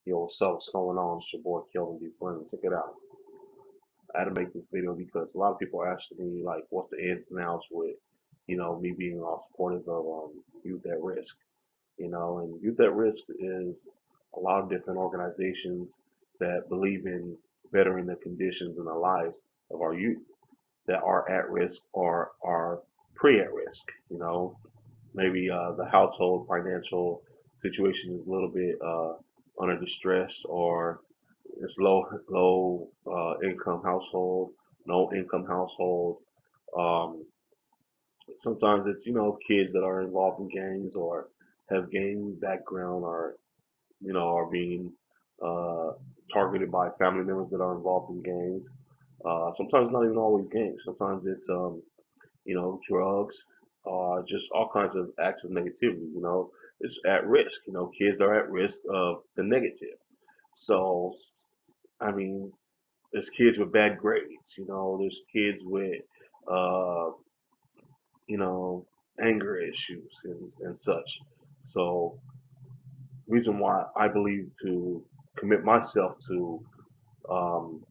Yo, what's going on? It's your boy Kelvin D. Fleming. Check it out. I had to make this video because a lot of people are asking me, like, what's the ins and outs with, me being all supportive of youth at risk. And youth at risk is a lot of different organizations that believe in bettering the conditions and the lives of our youth that are at risk or are pre at risk. Maybe the household financial situation is a little bit under distress, or it's low income household, no income household. Um, Sometimes it's kids that are involved in gangs or have gang background, or are being uh, targeted by family members that are involved in gangs. Sometimes not even always gangs. Sometimes it's drugs, just all kinds of acts of negativity. It's at risk. Kids are at risk of the negative. So, I mean, there's kids with bad grades. There's kids with, uh, you know, anger issues and such. So, reason why I believe to commit myself to um,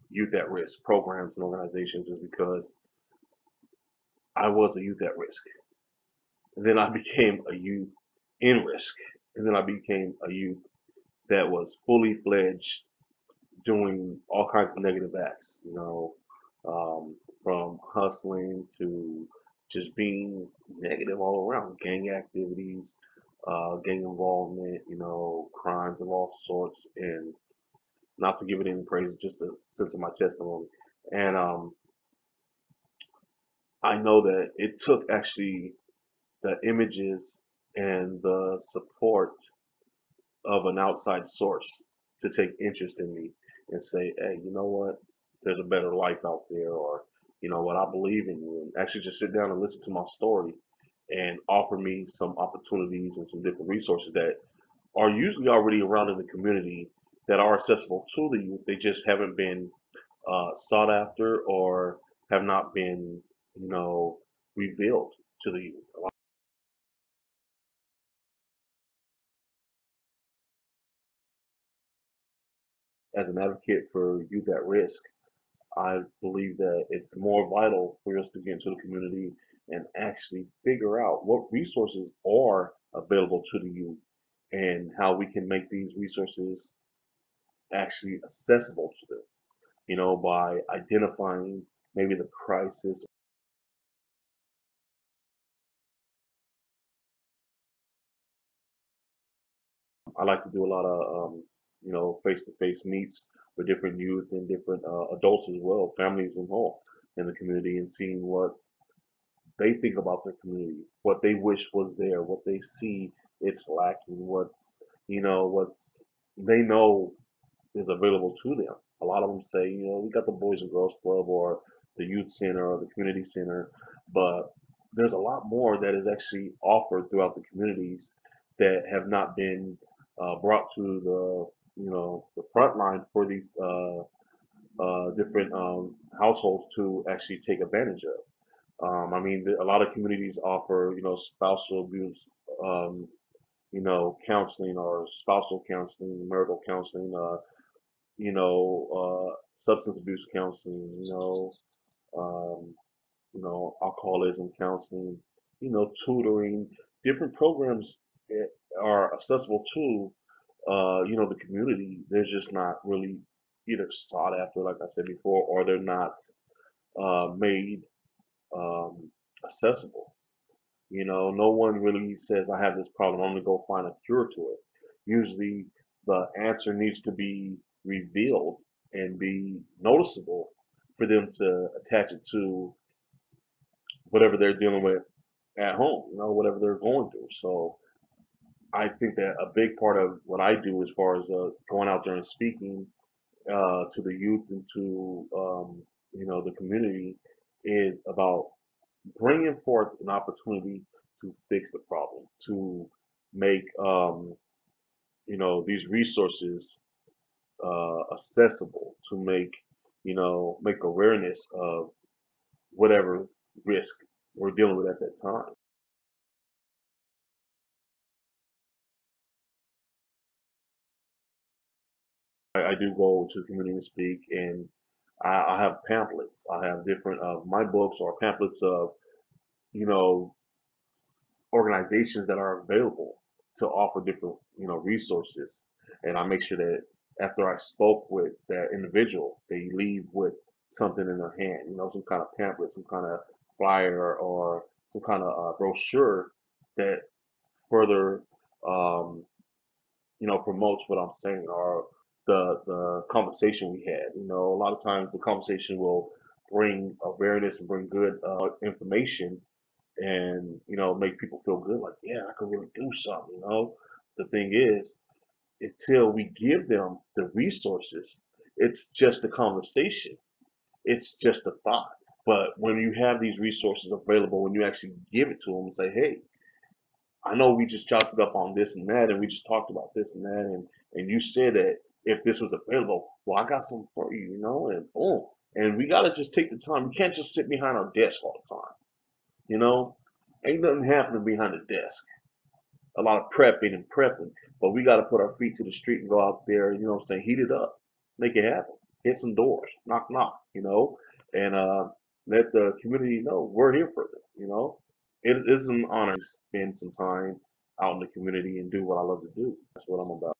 youth at risk programs and organizations is because I was a youth at risk. And then I became a youth in risk. And then I became a youth that was fully fledged doing all kinds of negative acts, from hustling to just being negative all around, gang activities, gang involvement, crimes of all sorts, and not to give it any praise, just a sense of my testimony. And I know that it took actually the images and the support of an outside source to take interest in me and say, hey, you know what? There's a better life out there, or you know what? I believe in you. And actually just sit down and listen to my story and offer me some opportunities and some different resources that are usually already around in the community that are accessible to the youth. They just haven't been sought after or have not been, revealed to the youth. As an advocate for youth at risk, I believe that it's more vital for us to get into the community and actually figure out what resources are available to the youth and how we can make these resources actually accessible to them, by identifying maybe the crisis. I like to do a lot of, face-to-face meets with different youth and different adults as well, families and all in the community, and seeing what they think about their community, what they wish was there, what they see it's lacking, what's they know is available to them. A lot of them say, we got the Boys and Girls Club or the Youth Center or the Community Center, but there's a lot more that is actually offered throughout the communities that have not been brought to the front line for these different households to actually take advantage of. I mean, a lot of communities offer, spousal abuse, counseling or spousal counseling, marital counseling, substance abuse counseling, um, alcoholism counseling, tutoring. Different programs are accessible to, the community. They're just not really either sought after, like I said before, or they're not made accessible. No one really says, I have this problem, I'm going to go find a cure to it. Usually the answer needs to be revealed and be noticeable for them to attach it to whatever they're dealing with at home, whatever they're going through. So I think that a big part of what I do as far as going out there and speaking to the youth and to, the community is about bringing forth an opportunity to fix the problem, to make these resources accessible, to make awareness of whatever risk we're dealing with at that time. I do go to the community and speak, and I have pamphlets. I have different of my books or pamphlets of, you know, organizations that are available to offer different, resources. And I make sure that after I spoke with that individual, they leave with something in their hand, some kind of pamphlet, some kind of flyer, or some kind of brochure that further, um, promotes what I'm saying, or the conversation we had. A lot of times the conversation will bring awareness and bring good information, and make people feel good, like, yeah, I can really do something. The thing is, until we give them the resources, it's just a conversation, it's just a thought. But when you have these resources available, when you actually give it to them and say, hey, I know we just chopped it up on this and that, and we just talked about this and that, and you said that if this was available, well, I got something for you, and boom. And we gotta just take the time. We can't just sit behind our desk all the time. You know, ain't nothing happening behind the desk. A lot of prepping and prepping, but we got to put our feet to the street and go out there. Heat it up, make it happen, hit some doors, knock knock. And let the community know we're here for them. It is an honor to spend some time out in the community and do what I love to do. That's what I'm about.